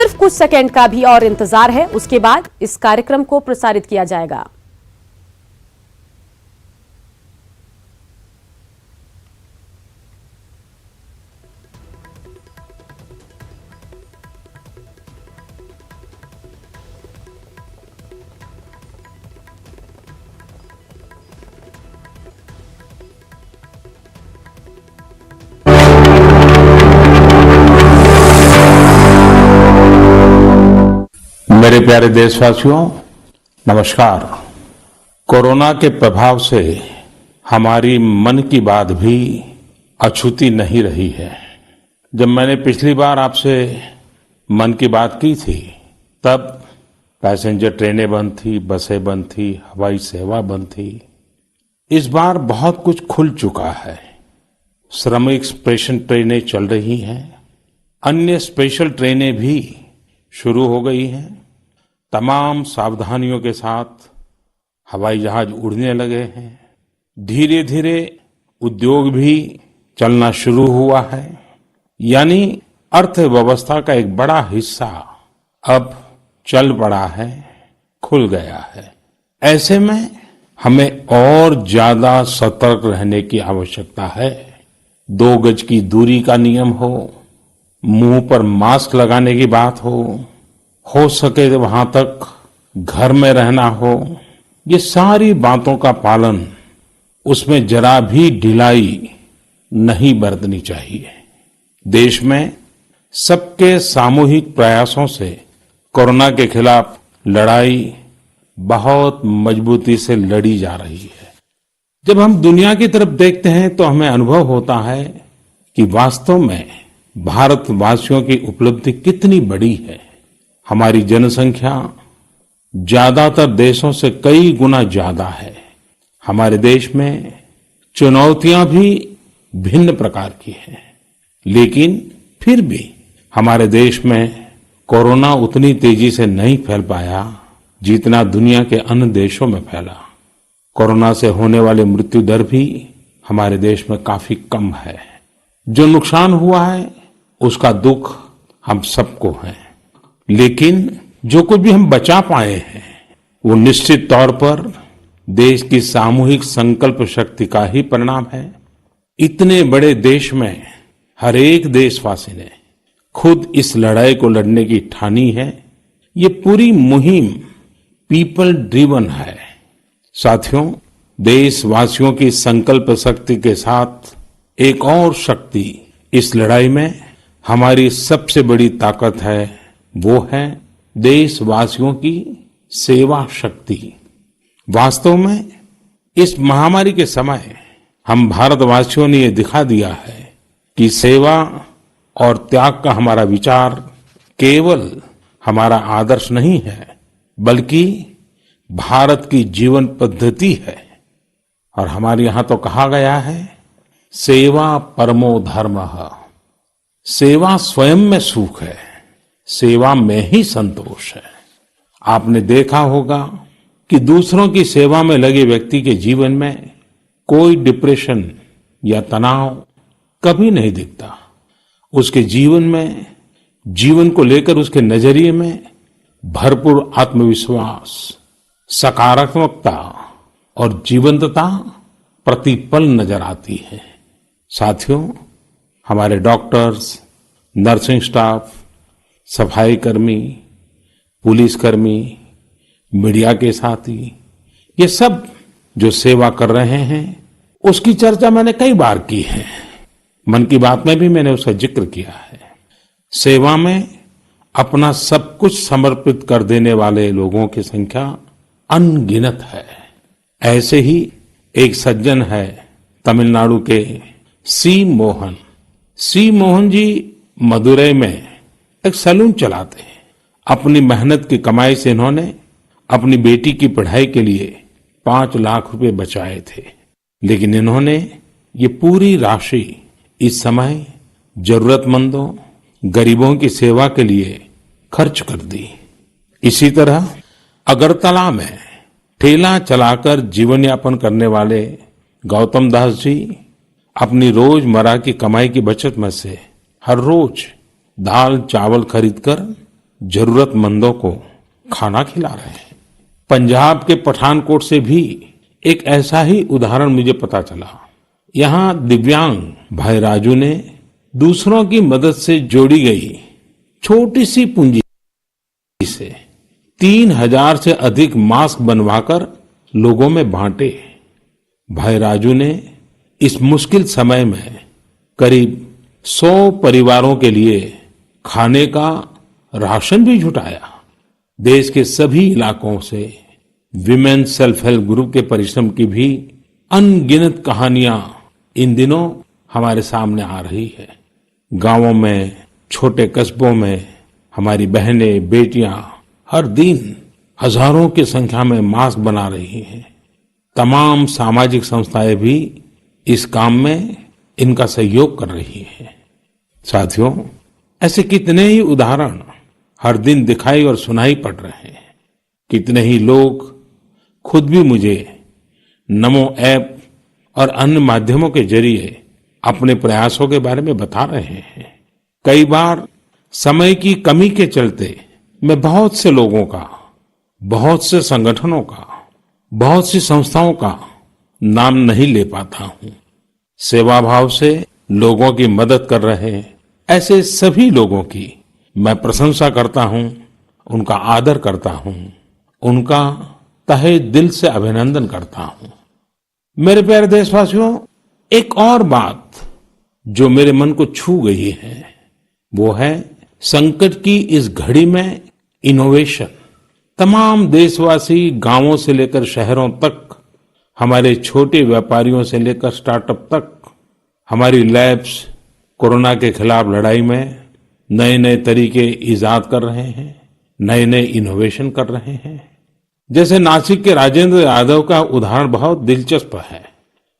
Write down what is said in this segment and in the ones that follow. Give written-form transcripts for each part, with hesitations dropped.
सिर्फ कुछ सेकंड का भी और इंतजार है, उसके बाद इस कार्यक्रम को प्रसारित किया जाएगा। मेरे प्यारे देशवासियों, नमस्कार। कोरोना के प्रभाव से हमारी मन की बात भी अछूती नहीं रही है। जब मैंने पिछली बार आपसे मन की बात की थी, तब पैसेंजर ट्रेनें बंद थी, बसें बंद थी, हवाई सेवा बंद थी। इस बार बहुत कुछ खुल चुका है। श्रमिक स्पेशल ट्रेनें चल रही हैं, अन्य स्पेशल ट्रेनें भी शुरू हो गई हैं। तमाम सावधानियों के साथ हवाई जहाज उड़ने लगे हैं। धीरे धीरे उद्योग भी चलना शुरू हुआ है, यानी अर्थव्यवस्था का एक बड़ा हिस्सा अब चल पड़ा है, खुल गया है। ऐसे में हमें और ज्यादा सतर्क रहने की आवश्यकता है। 2 गज की दूरी का नियम हो, मुंह पर मास्क लगाने की बात हो सके तो वहां तक घर में रहना हो, ये सारी बातों का पालन, उसमें जरा भी ढिलाई नहीं बरतनी चाहिए। देश में सबके सामूहिक प्रयासों से कोरोना के खिलाफ लड़ाई बहुत मजबूती से लड़ी जा रही है। जब हम दुनिया की तरफ देखते हैं तो हमें अनुभव होता है कि वास्तव में भारतवासियों की उपलब्धि कितनी बड़ी है। हमारी जनसंख्या ज्यादातर देशों से कई गुना ज्यादा है। हमारे देश में चुनौतियां भी भिन्न प्रकार की हैं, लेकिन फिर भी हमारे देश में कोरोना उतनी तेजी से नहीं फैल पाया जितना दुनिया के अन्य देशों में फैला। कोरोना से होने वाली मृत्यु दर भी हमारे देश में काफी कम है। जो नुकसान हुआ है उसका दुख हम सबको है, लेकिन जो कुछ भी हम बचा पाए हैं वो निश्चित तौर पर देश की सामूहिक संकल्प शक्ति का ही परिणाम है। इतने बड़े देश में हर एक देशवासी ने खुद इस लड़ाई को लड़ने की ठानी है। ये पूरी मुहिम पीपल ड्रिवन है। साथियों, देशवासियों की संकल्प शक्ति के साथ एक और शक्ति इस लड़ाई में हमारी सबसे बड़ी ताकत है, वो है देशवासियों की सेवा शक्ति। वास्तव में इस महामारी के समय हम भारतवासियों ने ये दिखा दिया है कि सेवा और त्याग का हमारा विचार केवल हमारा आदर्श नहीं है, बल्कि भारत की जीवन पद्धति है। और हमारे यहां तो कहा गया है, सेवा परमो धर्मः। सेवा स्वयं में सुख है, सेवा में ही संतोष है। आपने देखा होगा कि दूसरों की सेवा में लगे व्यक्ति के जीवन में कोई डिप्रेशन या तनाव कभी नहीं दिखता। उसके जीवन में, जीवन को लेकर उसके नजरिए में भरपूर आत्मविश्वास, सकारात्मकता और जीवंतता प्रतिपल नजर आती है। साथियों, हमारे डॉक्टर्स, नर्सिंग स्टाफ, सफाई कर्मी, पुलिसकर्मी, मीडिया के साथी, ये सब जो सेवा कर रहे हैं, उसकी चर्चा मैंने कई बार की है। मन की बात में भी मैंने उसका जिक्र किया है। सेवा में अपना सब कुछ समर्पित कर देने वाले लोगों की संख्या अनगिनत है। ऐसे ही एक सज्जन है तमिलनाडु के सी मोहन जी मदुरई में एक सैलून चलाते हैं। अपनी मेहनत की कमाई से इन्होंने अपनी बेटी की पढ़ाई के लिए 5 लाख रुपए बचाए थे, लेकिन इन्होंने ये पूरी राशि इस समय जरूरतमंदों, गरीबों की सेवा के लिए खर्च कर दी। इसी तरह अगरतला में ठेला चलाकर जीवन यापन करने वाले गौतम दास जी अपनी रोजमर्रा की कमाई की बचत में से हर रोज दाल चावल खरीदकर जरूरतमंदों को खाना खिला रहे हैं। पंजाब के पठानकोट से भी एक ऐसा ही उदाहरण मुझे पता चला। यहाँ दिव्यांग भाई राजू ने दूसरों की मदद से जोड़ी गई छोटी सी पूंजी से 3000 से अधिक मास्क बनवाकर लोगों में बांटे। भाई राजू ने इस मुश्किल समय में करीब 100 परिवारों के लिए खाने का राशन भी जुटाया। देश के सभी इलाकों से विमेन सेल्फ हेल्प ग्रुप के परिश्रम की भी अनगिनत कहानियां इन दिनों हमारे सामने आ रही है। गांवों में, छोटे कस्बों में हमारी बहनें, बेटियां हर दिन हजारों की संख्या में मास्क बना रही हैं। तमाम सामाजिक संस्थाएं भी इस काम में इनका सहयोग कर रही हैं। साथियों, ऐसे कितने ही उदाहरण हर दिन दिखाई और सुनाई पड़ रहे हैं। कितने ही लोग खुद भी मुझे नमो ऐप और अन्य माध्यमों के जरिए अपने प्रयासों के बारे में बता रहे हैं। कई बार समय की कमी के चलते मैं बहुत से लोगों का, बहुत से संगठनों का, बहुत सी संस्थाओं का नाम नहीं ले पाता हूं। सेवा भाव से लोगों की मदद कर रहे ऐसे सभी लोगों की मैं प्रशंसा करता हूं, उनका आदर करता हूं, उनका तहे दिल से अभिनंदन करता हूं। मेरे प्यारे देशवासियों, एक और बात जो मेरे मन को छू गई है वो है संकट की इस घड़ी में इनोवेशन। तमाम देशवासी गांवों से लेकर शहरों तक, हमारे छोटे व्यापारियों से लेकर स्टार्टअप तक, हमारी लैब्स कोरोना के खिलाफ लड़ाई में नए नए तरीके इजाद कर रहे हैं, नए नए इनोवेशन कर रहे हैं। जैसे नासिक के राजेंद्र यादव का उदाहरण बहुत दिलचस्प है।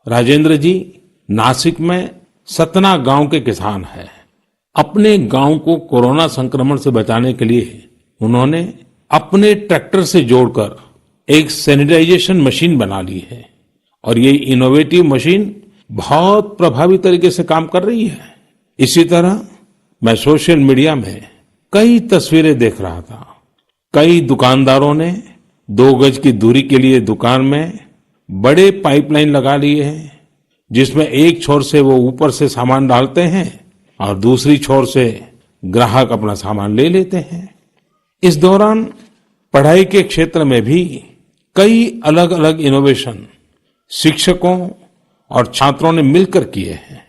राजेंद्र जी नासिक में सतना गांव के किसान हैं। अपने गांव को कोरोना संक्रमण से बचाने के लिए उन्होंने अपने ट्रैक्टर से जोड़कर एक सैनिटाइजेशन मशीन बना ली है और ये इनोवेटिव मशीन बहुत प्रभावी तरीके से काम कर रही है। इसी तरह मैं सोशल मीडिया में कई तस्वीरें देख रहा था। कई दुकानदारों ने 2 गज की दूरी के लिए दुकान में बड़े पाइपलाइन लगा लिए हैं, जिसमें एक छोर से वो ऊपर से सामान डालते हैं और दूसरी छोर से ग्राहक अपना सामान ले लेते हैं। इस दौरान पढ़ाई के क्षेत्र में भी कई अलग अलग इनोवेशन शिक्षकों और छात्रों ने मिलकर किए हैं।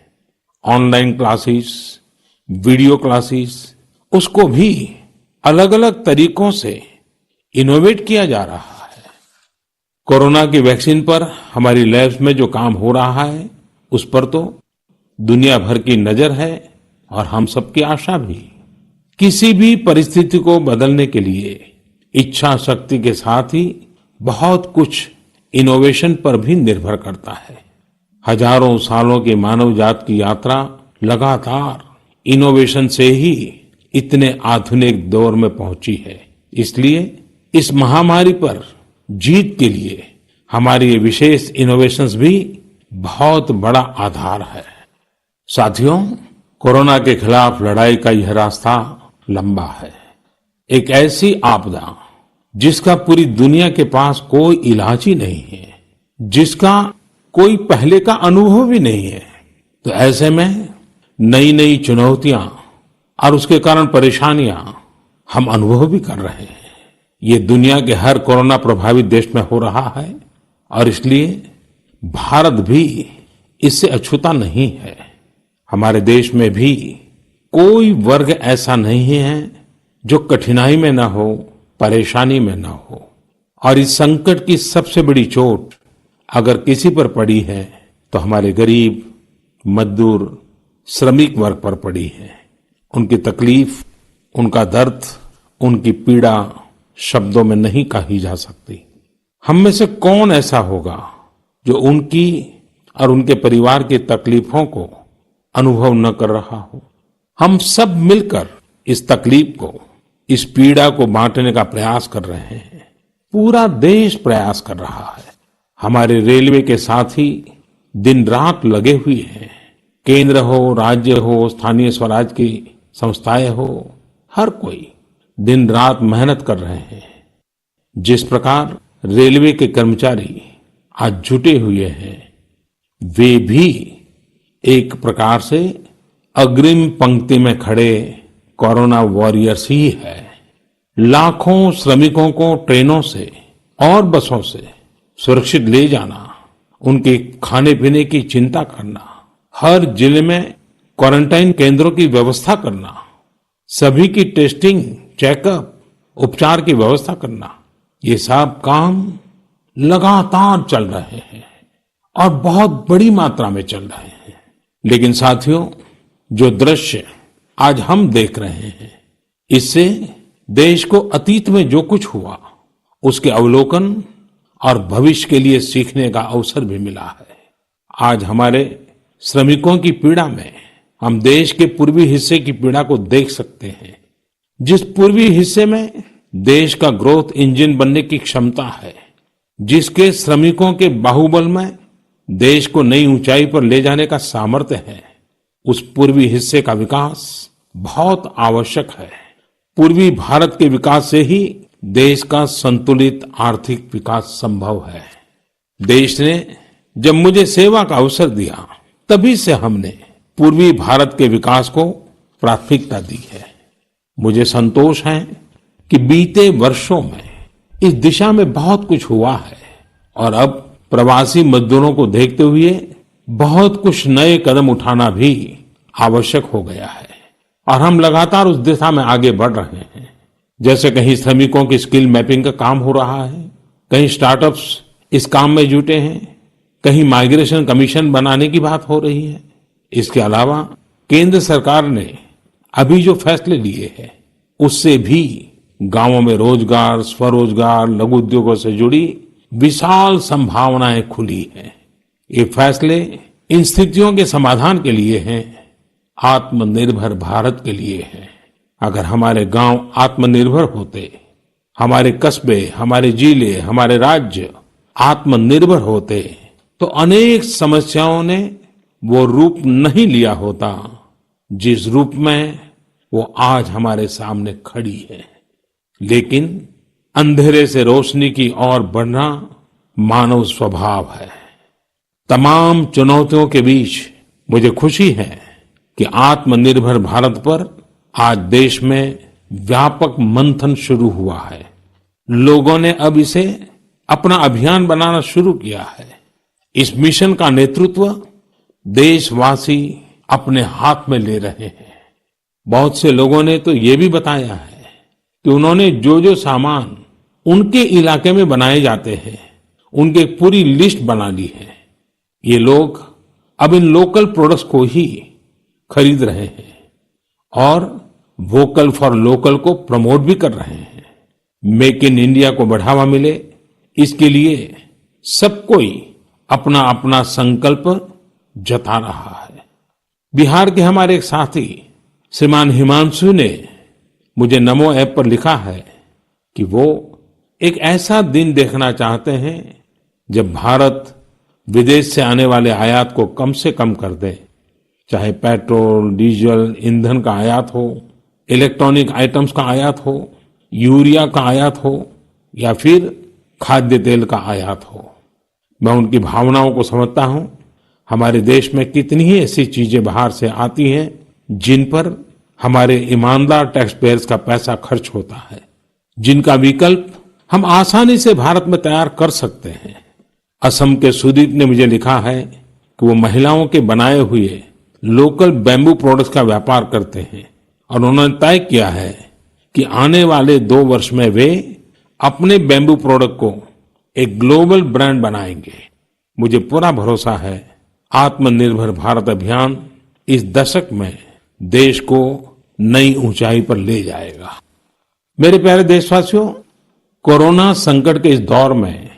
ऑनलाइन क्लासेस, वीडियो क्लासेस, उसको भी अलग अलग तरीकों से इनोवेट किया जा रहा है। कोरोना की वैक्सीन पर हमारी लैब्स में जो काम हो रहा है उस पर तो दुनिया भर की नजर है और हम सबकी आशा भी। किसी भी परिस्थिति को बदलने के लिए इच्छा शक्ति के साथ ही बहुत कुछ इनोवेशन पर भी निर्भर करता है। हजारों सालों की मानव जात की यात्रा लगातार इनोवेशन से ही इतने आधुनिक दौर में पहुंची है। इसलिए इस महामारी पर जीत के लिए हमारी ये विशेष इनोवेशंस भी बहुत बड़ा आधार है। साथियों, कोरोना के खिलाफ लड़ाई का यह रास्ता लंबा है। एक ऐसी आपदा जिसका पूरी दुनिया के पास कोई इलाज ही नहीं है, जिसका कोई पहले का अनुभव भी नहीं है, तो ऐसे में नई नई चुनौतियां और उसके कारण परेशानियां हम अनुभव भी कर रहे हैं। ये दुनिया के हर कोरोना प्रभावित देश में हो रहा है और इसलिए भारत भी इससे अछूता नहीं है। हमारे देश में भी कोई वर्ग ऐसा नहीं है जो कठिनाई में ना हो, परेशानी में ना हो। और इस संकट की सबसे बड़ी चोट अगर किसी पर पड़ी है तो हमारे गरीब, मजदूर, श्रमिक वर्ग पर पड़ी है। उनकी तकलीफ, उनका दर्द, उनकी पीड़ा शब्दों में नहीं कही जा सकती। हम में से कौन ऐसा होगा जो उनकी और उनके परिवार की तकलीफों को अनुभव न कर रहा हो। हम सब मिलकर इस तकलीफ को, इस पीड़ा को बांटने का प्रयास कर रहे हैं। पूरा देश प्रयास कर रहा है। हमारे रेलवे के साथी दिन रात लगे हुए हैं। केंद्र हो, राज्य हो, स्थानीय स्वराज की संस्थाएं हो, हर कोई दिन रात मेहनत कर रहे हैं। जिस प्रकार रेलवे के कर्मचारी आज जुटे हुए हैं, वे भी एक प्रकार से अग्रिम पंक्ति में खड़े कोरोना वॉरियर्स ही है। लाखों श्रमिकों को ट्रेनों से और बसों से सुरक्षित ले जाना, उनके खाने पीने की चिंता करना, हर जिले में क्वारंटाइन केंद्रों की व्यवस्था करना, सभी की टेस्टिंग, चेकअप, उपचार की व्यवस्था करना, ये सब काम लगातार चल रहे हैं और बहुत बड़ी मात्रा में चल रहे हैं। लेकिन साथियों, जो दृश्य आज हम देख रहे हैं, इससे देश को अतीत में जो कुछ हुआ उसके अवलोकन और भविष्य के लिए सीखने का अवसर भी मिला है। आज हमारे श्रमिकों की पीड़ा में हम देश के पूर्वी हिस्से की पीड़ा को देख सकते हैं। जिस पूर्वी हिस्से में देश का ग्रोथ इंजन बनने की क्षमता है, जिसके श्रमिकों के बाहुबल में देश को नई ऊंचाई पर ले जाने का सामर्थ्य है, उस पूर्वी हिस्से का विकास बहुत आवश्यक है। पूर्वी भारत के विकास से ही देश का संतुलित आर्थिक विकास संभव है। देश ने जब मुझे सेवा का अवसर दिया, तभी से हमने पूर्वी भारत के विकास को प्राथमिकता दी है। मुझे संतोष है कि बीते वर्षों में इस दिशा में बहुत कुछ हुआ है और अब प्रवासी मजदूरों को देखते हुए बहुत कुछ नए कदम उठाना भी आवश्यक हो गया है और हम लगातार उस दिशा में आगे बढ़ रहे हैं। जैसे कहीं श्रमिकों की स्किल मैपिंग का काम हो रहा है, कहीं स्टार्टअप्स इस काम में जुटे हैं, कहीं माइग्रेशन कमीशन बनाने की बात हो रही है। इसके अलावा केंद्र सरकार ने अभी जो फैसले लिए हैं, उससे भी गांवों में रोजगार, स्वरोजगार, लघु उद्योगों से जुड़ी विशाल संभावनाएं खुली हैं। ये फैसले इन स्थितियों के समाधान के लिए हैं, आत्मनिर्भर भारत के लिए हैं। अगर हमारे गांव आत्मनिर्भर होते, हमारे कस्बे, हमारे जिले, हमारे राज्य आत्मनिर्भर होते, तो अनेक समस्याओं ने वो रूप नहीं लिया होता जिस रूप में वो आज हमारे सामने खड़ी है। लेकिन अंधेरे से रोशनी की ओर बढ़ना मानव स्वभाव है। तमाम चुनौतियों के बीच मुझे खुशी है कि आत्मनिर्भर भारत पर आज देश में व्यापक मंथन शुरू हुआ है। लोगों ने अब इसे अपना अभियान बनाना शुरू किया है। इस मिशन का नेतृत्व देशवासी अपने हाथ में ले रहे हैं। बहुत से लोगों ने तो ये भी बताया है कि उन्होंने जो जो सामान उनके इलाके में बनाए जाते हैं, उनकी एक पूरी लिस्ट बना ली है। ये लोग अब इन लोकल प्रोडक्ट्स को ही खरीद रहे हैं और वोकल फॉर लोकल को प्रमोट भी कर रहे हैं। मेक इन इंडिया को बढ़ावा मिले, इसके लिए सब कोई अपना अपना संकल्प जता रहा है। बिहार के हमारे एक साथी श्रीमान हिमांशु ने मुझे नमो ऐप पर लिखा है कि वो एक ऐसा दिन देखना चाहते हैं जब भारत विदेश से आने वाले आयात को कम से कम कर दे, चाहे पेट्रोल, डीजल, ईंधन का आयात हो, इलेक्ट्रॉनिक आइटम्स का आयात हो, यूरिया का आयात हो या फिर खाद्य तेल का आयात हो। मैं उनकी भावनाओं को समझता हूं। हमारे देश में कितनी ही ऐसी चीजें बाहर से आती हैं जिन पर हमारे ईमानदार टैक्स पेयर्स का पैसा खर्च होता है, जिनका विकल्प हम आसानी से भारत में तैयार कर सकते हैं। असम के सुदीप ने मुझे लिखा है कि वो महिलाओं के बनाए हुए लोकल बैम्बू प्रोडक्ट्स का व्यापार करते हैं और उन्होंने तय किया है कि आने वाले 2 वर्ष में वे अपने बैम्बू प्रोडक्ट को एक ग्लोबल ब्रांड बनाएंगे। मुझे पूरा भरोसा है आत्मनिर्भर भारत अभियान इस दशक में देश को नई ऊंचाई पर ले जाएगा। मेरे प्यारे देशवासियों, कोरोना संकट के इस दौर में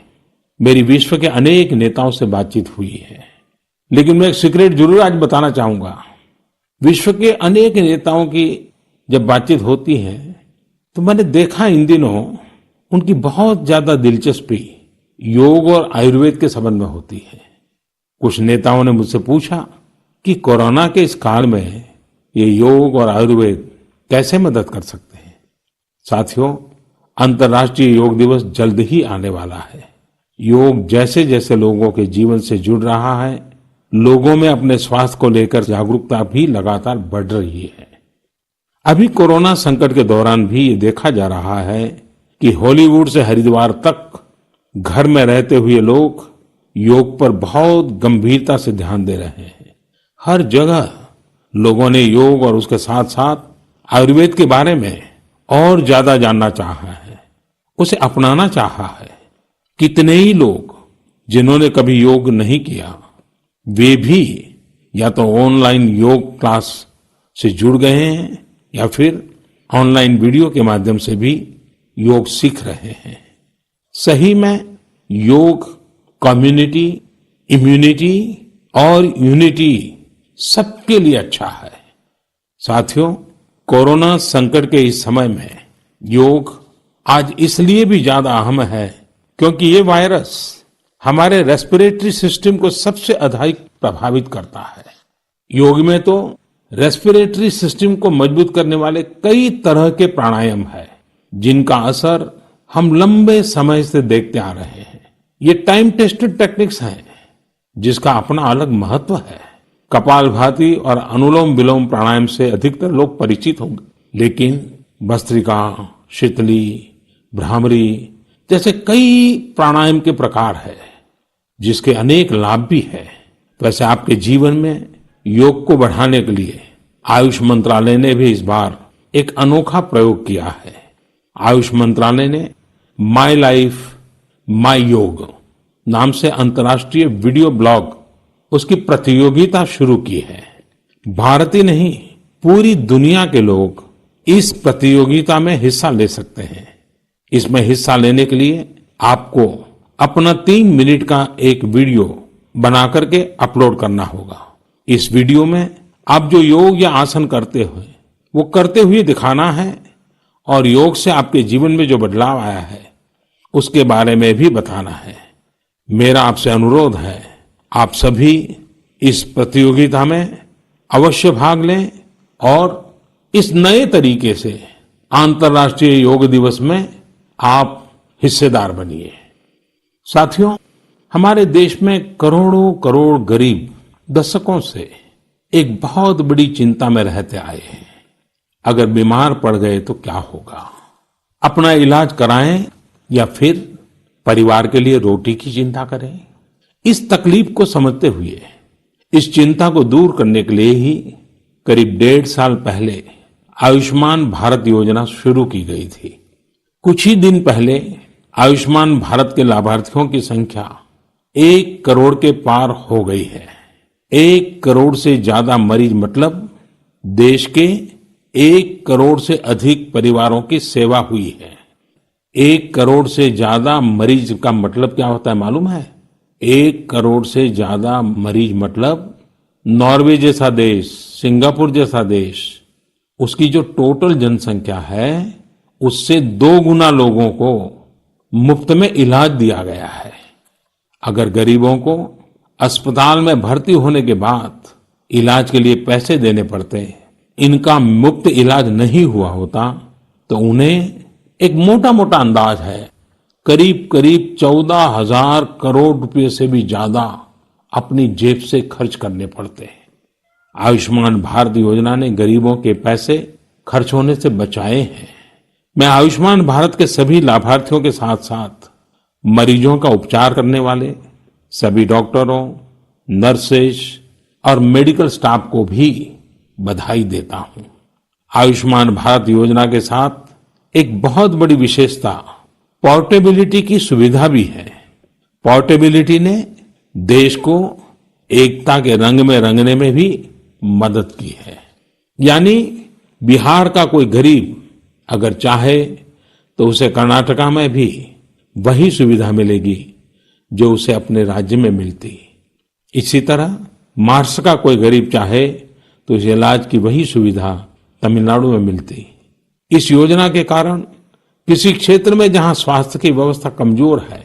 मेरी विश्व के अनेक नेताओं से बातचीत हुई है, लेकिन मैं एक सीक्रेट जरूर आज बताना चाहूंगा। विश्व के अनेक नेताओं की जब बातचीत होती है तो मैंने देखा इन दिनों उनकी बहुत ज्यादा दिलचस्पी योग और आयुर्वेद के संबंध में होती है। कुछ नेताओं ने मुझसे पूछा कि कोरोना के इस काल में ये योग और आयुर्वेद कैसे मदद कर सकते हैं। साथियों, अंतर्राष्ट्रीय योग दिवस जल्द ही आने वाला है। योग जैसे जैसे लोगों के जीवन से जुड़ रहा है, लोगों में अपने स्वास्थ्य को लेकर जागरूकता भी लगातार बढ़ रही है। अभी कोरोना संकट के दौरान भी ये देखा जा रहा है कि हॉलीवुड से हरिद्वार तक घर में रहते हुए लोग योग पर बहुत गंभीरता से ध्यान दे रहे हैं। हर जगह लोगों ने योग और उसके साथ साथ आयुर्वेद के बारे में और ज्यादा जानना चाहा है, उसे अपनाना चाहा है। कितने ही लोग जिन्होंने कभी योग नहीं किया, वे भी या तो ऑनलाइन योग क्लास से जुड़ गए हैं या फिर ऑनलाइन वीडियो के माध्यम से भी योग सीख रहे हैं। सही में योग कम्युनिटी, इम्यूनिटी और यूनिटी सबके लिए अच्छा है। साथियों, कोरोना संकट के इस समय में योग आज इसलिए भी ज्यादा अहम है क्योंकि ये वायरस हमारे रेस्पिरेटरी सिस्टम को सबसे अधिक प्रभावित करता है। योग में तो रेस्पिरेटरी सिस्टम को मजबूत करने वाले कई तरह के प्राणायाम है, जिनका असर हम लंबे समय से देखते आ रहे हैं। ये टाइम टेस्टेड टेक्निक्स हैं, जिसका अपना अलग महत्व है। कपालभाति और अनुलोम विलोम प्राणायाम से अधिकतर लोग परिचित होंगे, लेकिन भस्त्रिका, शीतली, भ्रामरी जैसे कई प्राणायाम के प्रकार है, जिसके अनेक लाभ भी है। वैसे आपके जीवन में योग को बढ़ाने के लिए आयुष मंत्रालय ने भी इस बार एक अनोखा प्रयोग किया है। आयुष मंत्रालय ने माई लाइफ माई योग नाम से अंतर्राष्ट्रीय वीडियो ब्लॉग उसकी प्रतियोगिता शुरू की है। भारत ही नहीं, पूरी दुनिया के लोग इस प्रतियोगिता में हिस्सा ले सकते हैं। इसमें हिस्सा लेने के लिए आपको अपना 3 मिनट का एक वीडियो बना करके अपलोड करना होगा। इस वीडियो में आप जो योग या आसन करते हुए वो करते हुए दिखाना है और योग से आपके जीवन में जो बदलाव आया है उसके बारे में भी बताना है। मेरा आपसे अनुरोध है, आप सभी इस प्रतियोगिता में अवश्य भाग लें और इस नए तरीके से अंतर्राष्ट्रीय योग दिवस में आप हिस्सेदार बनिए। साथियों, हमारे देश में करोड़ों करोड़ गरीब दशकों से एक बहुत बड़ी चिंता में रहते आए हैं। अगर बीमार पड़ गए तो क्या होगा? अपना इलाज कराएं या फिर परिवार के लिए रोटी की चिंता करें? इस तकलीफ को समझते हुए इस चिंता को दूर करने के लिए ही करीब 1.5 साल पहले आयुष्मान भारत योजना शुरू की गई थी। कुछ ही दिन पहले आयुष्मान भारत के लाभार्थियों की संख्या 1 करोड़ के पार हो गई है। 1 करोड़ से ज्यादा मरीज मतलब देश के 1 करोड़ से अधिक परिवारों की सेवा हुई है। 1 करोड़ से ज्यादा मरीज का मतलब क्या होता है मालूम है? 1 करोड़ से ज्यादा मरीज मतलब नॉर्वे जैसा देश, सिंगापुर जैसा देश, उसकी जो टोटल जनसंख्या है उससे 2 गुना लोगों को मुफ्त में इलाज दिया गया है। अगर गरीबों को अस्पताल में भर्ती होने के बाद इलाज के लिए पैसे देने पड़ते, इनका मुफ्त इलाज नहीं हुआ होता, तो उन्हें एक मोटा मोटा अंदाज है करीब करीब 14,000 करोड़ रुपए से भी ज्यादा अपनी जेब से खर्च करने पड़ते हैं। आयुष्मान भारत योजना ने गरीबों के पैसे खर्च होने से बचाए हैं। मैं आयुष्मान भारत के सभी लाभार्थियों के साथ साथ मरीजों का उपचार करने वाले सभी डॉक्टरों, नर्सेज और मेडिकल स्टाफ को भी बधाई देता हूं। आयुष्मान भारत योजना के साथ एक बहुत बड़ी विशेषता पोर्टेबिलिटी की सुविधा भी है। पोर्टेबिलिटी ने देश को एकता के रंग में रंगने में भी मदद की है। यानी बिहार का कोई गरीब अगर चाहे तो उसे कर्नाटका में भी वही सुविधा मिलेगी जो उसे अपने राज्य में मिलती। इसी तरह महाराष्ट्र का कोई गरीब चाहे तो उसे इलाज की वही सुविधा तमिलनाडु में मिलती। इस योजना के कारण किसी क्षेत्र में जहां स्वास्थ्य की व्यवस्था कमजोर है,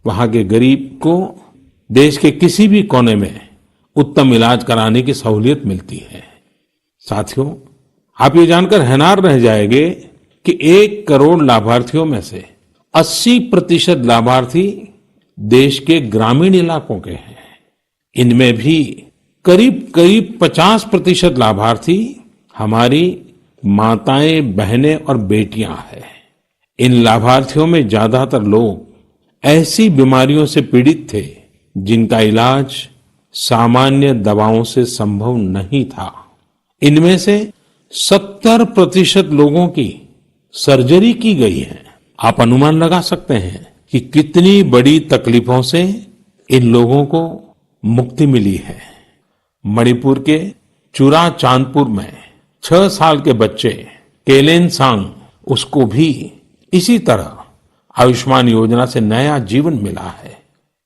वहां के गरीब को देश के किसी भी कोने में उत्तम इलाज कराने की सहूलियत मिलती है। साथियों, आप ये जानकर हैरान रह जाएंगे कि 1 करोड़ लाभार्थियों में से 80% लाभार्थी देश के ग्रामीण इलाकों के हैं। इनमें भी करीब करीब 50% लाभार्थी हमारी माताएं, बहनें और बेटियां हैं। इन लाभार्थियों में ज्यादातर लोग ऐसी बीमारियों से पीड़ित थे जिनका इलाज सामान्य दवाओं से संभव नहीं था। इनमें से 70% लोगों की सर्जरी की गई है। आप अनुमान लगा सकते हैं कि कितनी बड़ी तकलीफों से इन लोगों को मुक्ति मिली है। मणिपुर के चुरा चांदपुर में 6 साल के बच्चे केलेनसांग, उसको भी इसी तरह आयुष्मान योजना से नया जीवन मिला है।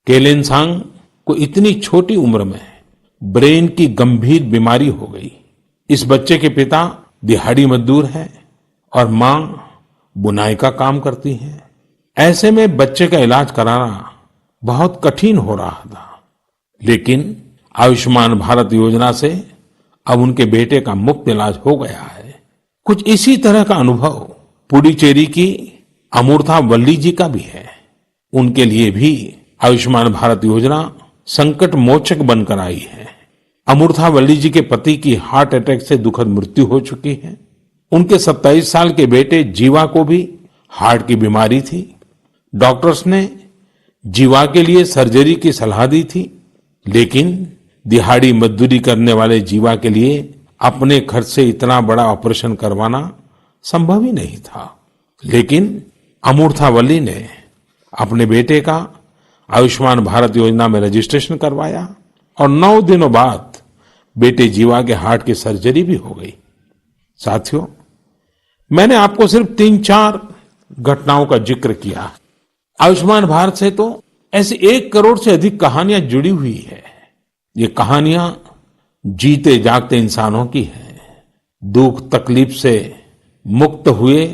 केलेनसांग को इतनी छोटी उम्र में ब्रेन की गंभीर बीमारी हो गई। इस बच्चे के पिता दिहाड़ी मजदूर हैं और मां बुनाई का काम करती है। ऐसे में बच्चे का इलाज कराना बहुत कठिन हो रहा था, लेकिन आयुष्मान भारत योजना से अब उनके बेटे का मुफ्त इलाज हो गया है। कुछ इसी तरह का अनुभव पुडुचेरी की अमूर्था वल्ली जी का भी है। उनके लिए भी आयुष्मान भारत योजना संकट मोचक बनकर आई है। अमूर्था वल्ली जी के पति की हार्ट अटैक से दुखद मृत्यु हो चुकी है। उनके 27 साल के बेटे जीवा को भी हार्ट की बीमारी थी। डॉक्टर्स ने जीवा के लिए सर्जरी की सलाह दी थी, लेकिन दिहाड़ी मजदूरी करने वाले जीवा के लिए अपने खर्च से इतना बड़ा ऑपरेशन करवाना संभव ही नहीं था। लेकिन अमूर्था वल्ली ने अपने बेटे का आयुष्मान भारत योजना में रजिस्ट्रेशन करवाया और 9 दिनों बाद बेटे जीवा के हार्ट की सर्जरी भी हो गई। साथियों, मैंने आपको सिर्फ 3-4 घटनाओं का जिक्र किया। आयुष्मान भारत से तो ऐसी 1 करोड़ से अधिक कहानियां जुड़ी हुई है। ये कहानियां जीते जागते इंसानों की हैं। दुख तकलीफ से मुक्त हुए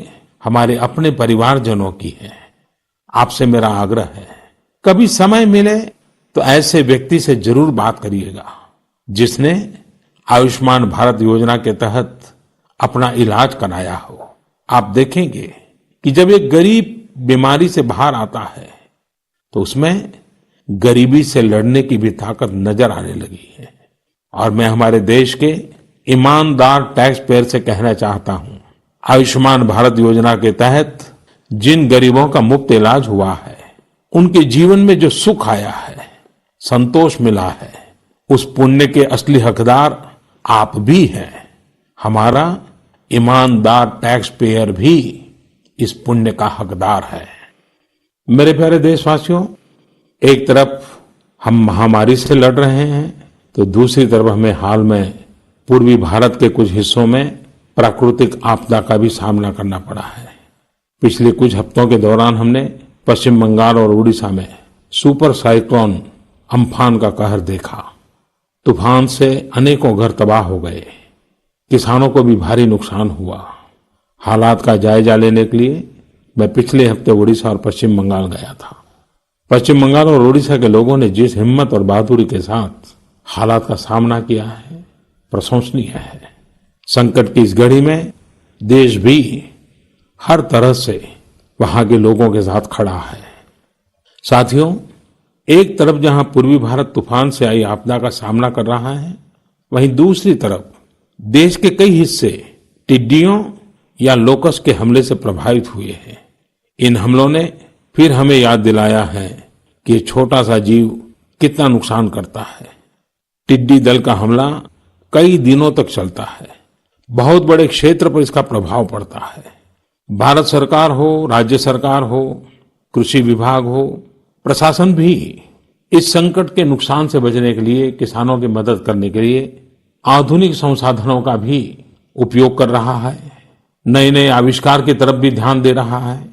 हमारे अपने परिवारजनों की है। आपसे मेरा आग्रह है, कभी समय मिले तो ऐसे व्यक्ति से जरूर बात करिएगा जिसने आयुष्मान भारत योजना के तहत अपना इलाज कराया हो। आप देखेंगे कि जब एक गरीब बीमारी से बाहर आता है तो उसमें गरीबी से लड़ने की भी ताकत नजर आने लगी है। और मैं हमारे देश के ईमानदार टैक्स पेयर से कहना चाहता हूं, आयुष्मान भारत योजना के तहत जिन गरीबों का मुफ्त इलाज हुआ है, उनके जीवन में जो सुख आया है, संतोष मिला है, उस पुण्य के असली हकदार आप भी हैं। हमारा ईमानदार टैक्स पेयर भी इस पुण्य का हकदार है। मेरे प्यारे देशवासियों, एक तरफ हम महामारी से लड़ रहे हैं तो दूसरी तरफ हमें हाल में पूर्वी भारत के कुछ हिस्सों में प्राकृतिक आपदा का भी सामना करना पड़ा है। पिछले कुछ हफ्तों के दौरान हमने पश्चिम बंगाल और उड़ीसा में सुपर साइक्लोन अम्फान का कहर देखा। तूफान से अनेकों घर तबाह हो गए, किसानों को भी भारी नुकसान हुआ। हालात का जायजा लेने के लिए मैं पिछले हफ्ते उड़ीसा और पश्चिम बंगाल गया था। पश्चिम बंगाल और उड़ीसा के लोगों ने जिस हिम्मत और बहादुरी के साथ हालात का सामना किया है, प्रशंसनीय है। संकट की इस घड़ी में देश भी हर तरह से वहां के लोगों के साथ खड़ा है। साथियों, एक तरफ जहां पूर्वी भारत तूफान से आई आपदा का सामना कर रहा है, वहीं दूसरी तरफ देश के कई हिस्से टिड्डियों या लोकस के हमले से प्रभावित हुए हैं। इन हमलों ने फिर हमें याद दिलाया है कि ये छोटा सा जीव कितना नुकसान करता है। टिड्डी दल का हमला कई दिनों तक चलता है। बहुत बड़े क्षेत्र पर इसका प्रभाव पड़ता है। भारत सरकार हो, राज्य सरकार हो, कृषि विभाग हो, प्रशासन भी इस संकट के नुकसान से बचने के लिए, किसानों की मदद करने के लिए आधुनिक संसाधनों का भी उपयोग कर रहा है। नए नए आविष्कार की तरफ भी ध्यान दे रहा है।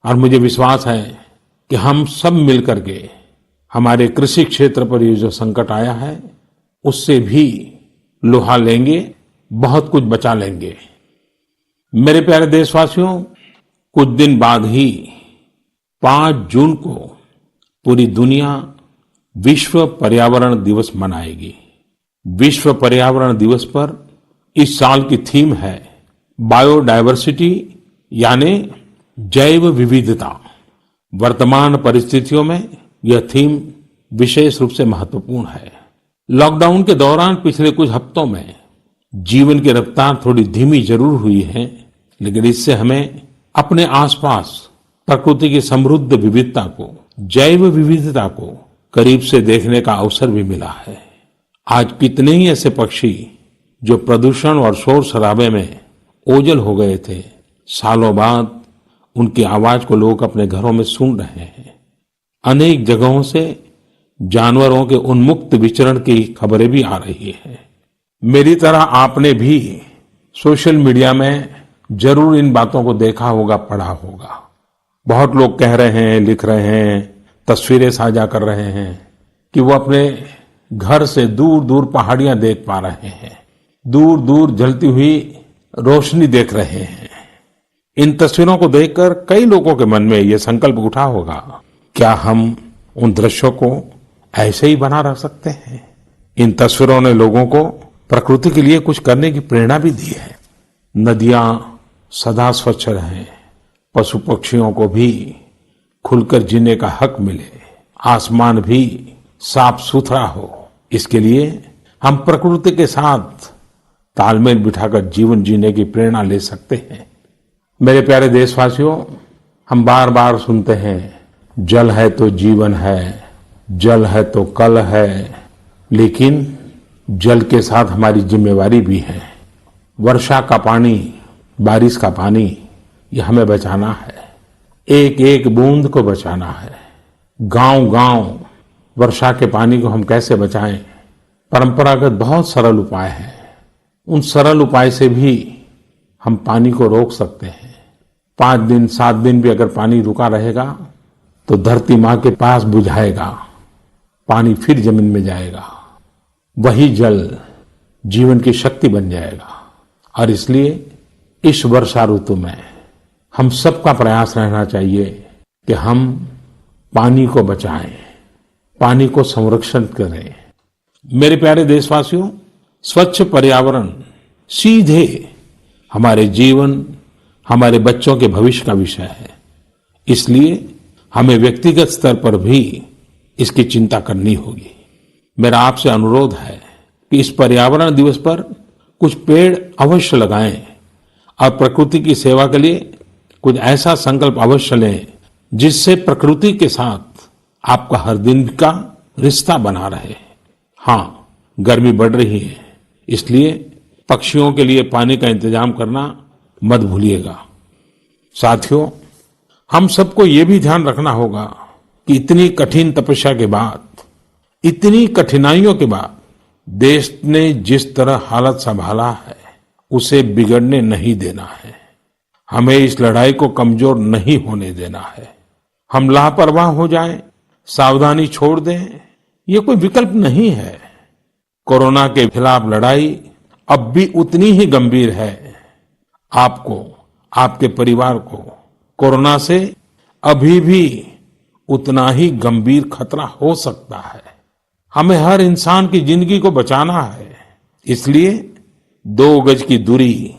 और मुझे विश्वास है कि हम सब मिलकर के हमारे कृषि क्षेत्र पर ये जो संकट आया है, उससे भी लोहा लेंगे, बहुत कुछ बचा लेंगे। मेरे प्यारे देशवासियों, कुछ दिन बाद ही 5 जून को पूरी दुनिया विश्व पर्यावरण दिवस मनाएगी। विश्व पर्यावरण दिवस पर इस साल की थीम है बायोडायवर्सिटी यानी जैव विविधता। वर्तमान परिस्थितियों में यह थीम विशेष रूप से महत्वपूर्ण है। लॉकडाउन के दौरान पिछले कुछ हफ्तों में जीवन की रफ्तार थोड़ी धीमी जरूर हुई है, लेकिन इससे हमें अपने आसपास प्रकृति की समृद्ध विविधता को, जैव विविधता को करीब से देखने का अवसर भी मिला है। आज कितने ही ऐसे पक्षी जो प्रदूषण और शोर शराबे में ओझल हो गए थे, सालों बाद उनकी आवाज को लोग अपने घरों में सुन रहे हैं। अनेक जगहों से जानवरों के उन्मुक्त विचरण की खबरें भी आ रही है। मेरी तरह आपने भी सोशल मीडिया में जरूर इन बातों को देखा होगा, पढ़ा होगा। बहुत लोग कह रहे हैं, लिख रहे हैं, तस्वीरें साझा कर रहे हैं कि वो अपने घर से दूर दूर पहाड़ियां देख पा रहे हैं, दूर दूर जलती हुई रोशनी देख रहे हैं। इन तस्वीरों को देखकर कई लोगों के मन में ये संकल्प उठा होगा, क्या हम उन दृश्यों को ऐसे ही बना रख सकते हैं? इन तस्वीरों ने लोगों को प्रकृति के लिए कुछ करने की प्रेरणा भी दी है। नदियां सदा स्वच्छ रहें, पशु पक्षियों को भी खुलकर जीने का हक मिले, आसमान भी साफ सुथरा हो, इसके लिए हम प्रकृति के साथ तालमेल बिठाकर जीवन जीने की प्रेरणा ले सकते हैं। मेरे प्यारे देशवासियों, हम बार बार सुनते हैं, जल है तो जीवन है, जल है तो कल है, लेकिन जल के साथ हमारी जिम्मेवारी भी है। वर्षा का पानी, बारिश का पानी, ये हमें बचाना है, एक एक बूंद को बचाना है। गांव गांव वर्षा के पानी को हम कैसे बचाएं? परंपरागत बहुत सरल उपाय हैं। उन सरल उपाय से भी हम पानी को रोक सकते हैं। 5 दिन 7 दिन भी अगर पानी रुका रहेगा तो धरती माँ के पास बुझाएगा, पानी फिर जमीन में जाएगा, वही जल जीवन की शक्ति बन जाएगा। और इसलिए इस वर्षा ऋतु में हम सबका प्रयास रहना चाहिए कि हम पानी को बचाएं, पानी को संरक्षण करें। मेरे प्यारे देशवासियों, स्वच्छ पर्यावरण सीधे हमारे जीवन, हमारे बच्चों के भविष्य का विषय है। इसलिए हमें व्यक्तिगत स्तर पर भी इसकी चिंता करनी होगी। मेरा आपसे अनुरोध है कि इस पर्यावरण दिवस पर कुछ पेड़ अवश्य लगाएं और प्रकृति की सेवा के लिए कुछ ऐसा संकल्प अवश्य लें जिससे प्रकृति के साथ आपका हर दिन का रिश्ता बना रहे। हाँ, गर्मी बढ़ रही है, इसलिए पक्षियों के लिए पानी का इंतजाम करना मत भूलिएगा। साथियों, हम सबको ये भी ध्यान रखना होगा कि इतनी कठिन तपस्या के बाद, इतनी कठिनाइयों के बाद देश ने जिस तरह हालत संभाला है, उसे बिगड़ने नहीं देना है। हमें इस लड़ाई को कमजोर नहीं होने देना है। हम लापरवाह हो जाएं, सावधानी छोड़ दें, ये कोई विकल्प नहीं है। कोरोना के खिलाफ लड़ाई अब भी उतनी ही गंभीर है। आपको, आपके परिवार को कोरोना से अभी भी उतना ही गंभीर खतरा हो सकता है। हमें हर इंसान की जिंदगी को बचाना है। इसलिए 2 गज की दूरी,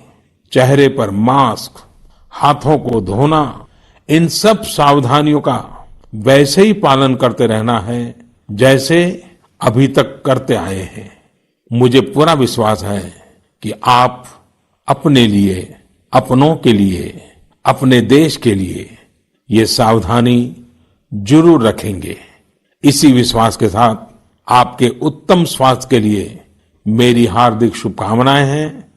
चेहरे पर मास्क, हाथों को धोना, इन सब सावधानियों का वैसे ही पालन करते रहना है जैसे अभी तक करते आए हैं। मुझे पूरा विश्वास है कि आप अपने लिए, अपनों के लिए, अपने देश के लिए ये सावधानी जरूर रखेंगे। इसी विश्वास के साथ आपके उत्तम स्वास्थ्य के लिए मेरी हार्दिक शुभकामनाएं हैं।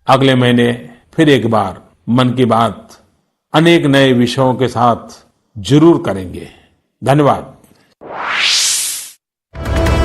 अगले महीने फिर एक बार मन की बात अनेक नए विषयों के साथ जरूर करेंगे। धन्यवाद।